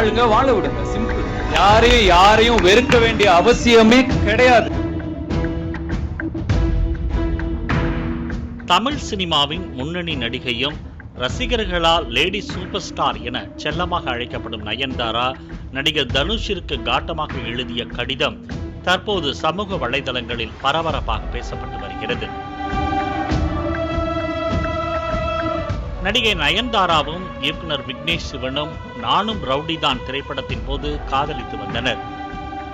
வாழுங்க, வாழ விடுங்க. சிம்பிள். யாரையும் வெறுக்க வேண்டிய அவசியமே கிடையாது. தமிழ் சினிமாவின் முன்னணி நடிகையும் ரசிகர்களால் லேடி சூப்பர் ஸ்டார் என செல்லமாக அழைக்கப்படும் நயன்தாரா நடிகர் தனுஷிற்கு காட்டமாக எழுதிய கடிதம் தற்போது சமூக வலைதளங்களில் பரபரப்பாக பேசப்பட்டு வருகிறது. நடிகை நயன்தாராவும் இயக்குனர் விக்னேஷ் சிவனும் நானும் ரவுடிதான் திரைப்படத்தின் போது காதலித்து வந்தனர்.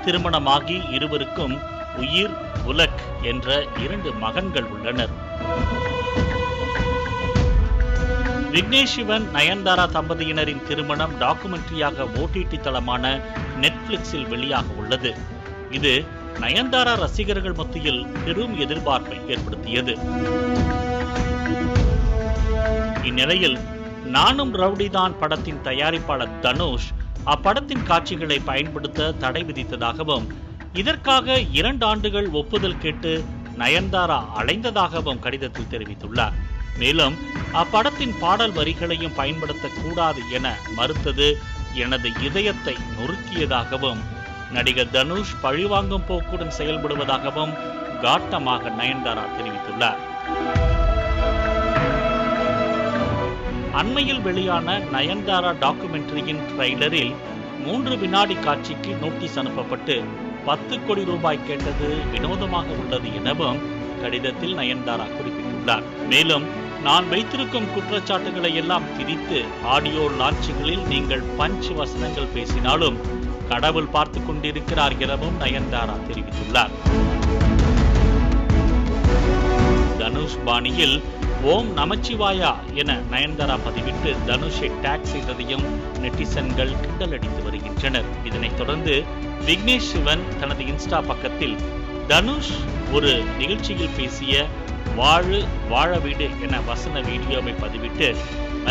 திருமணமாகி இருவருக்கும் உயிர், உலக் என்ற 2 மகன்கள் உள்ளனர். விக்னேஷ் சிவன் நயன்தாரா தம்பதியினரின் திருமணம் டாக்குமெண்ட்ரியாக OTT தளமான நெட்ஃபிளிக்ஸில் வெளியாக உள்ளது. இது நயன்தாரா ரசிகர்கள் மத்தியில் பெரும் எதிர்பார்ப்பை ஏற்படுத்தியது. இந்நிலையில் நானும் ரவுடிதான் படத்தின் தயாரிப்பாளர் தனுஷ் அப்படத்தின் காட்சிகளை பயன்படுத்த தடை விதித்ததாகவும் இதற்காக 2 ஆண்டுகள் ஒப்புதல் கேட்டு நயன்தாரா அலைந்ததாகவும் கடிதத்தில் தெரிவித்துள்ளார். மேலும் அப்படத்தின் பாடல் வரிகளையும் பயன்படுத்தக்கூடாது என மறுத்தது எனது இதயத்தை நொறுக்கியதாகவும் நடிகர் தனுஷ் பழிவாங்கும் போக்குடன் செயல்படுவதாகவும் காட்டமாக நயன்தாரா தெரிவித்துள்ளார். அண்மையில் வெளியான நயன்தாரா டாக்குமெண்ட்ரியின் ட்ரெய்லரில் 3 வினாடி காட்சிக்கு நோட்டீஸ் அனுப்பப்பட்டு 10 கோடி ரூபாய் கேட்டது வினோதமாக உள்ளது எனவும் கடிதத்தில் நயன்தாரா குறிப்பிட்டுள்ளார். மேலும் நான் வைத்திருக்கும் குற்றச்சாட்டுகளை எல்லாம் திரித்து ஆடியோ லான்ச்சுகளில் நீங்கள் பஞ்ச் வசனங்கள் பேசினாலும் கடவுள் பார்த்து கொண்டிருக்கிறார் எனவும் நயன்தாரா தெரிவித்துள்ளார். தனுஷ் பாணியில் ஓம் நமச்சிவாயா என நயன்தாரா பதிவிட்டு தனுஷை டேக் செய்ததையும் நெட்டிசன்கள் கிண்டலடித்து வருகின்றனர். இதனைத் தொடர்ந்து விக்னேஷ் சிவன் தனது இன்ஸ்டா பக்கத்தில் தனுஷ் ஒரு நிகழ்ச்சியில் பேசிய வாழு வாழ வீடு என வசன வீடியோவை பதிவிட்டு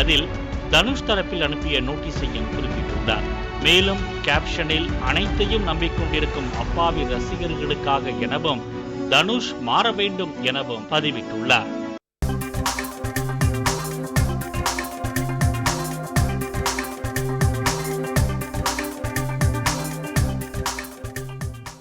அதில் தனுஷ் தரப்பில் அனுப்பிய நோட்டீஸையும் குறிப்பிட்டுள்ளார். மேலும் கேப்ஷனில் அனைத்தையும் நம்பிக்கொண்டிருக்கும் அப்பாவி ரசிகர்களுக்காக எனவும் தனுஷ் மாற வேண்டும் எனவும் பதிவிட்டுள்ளார்.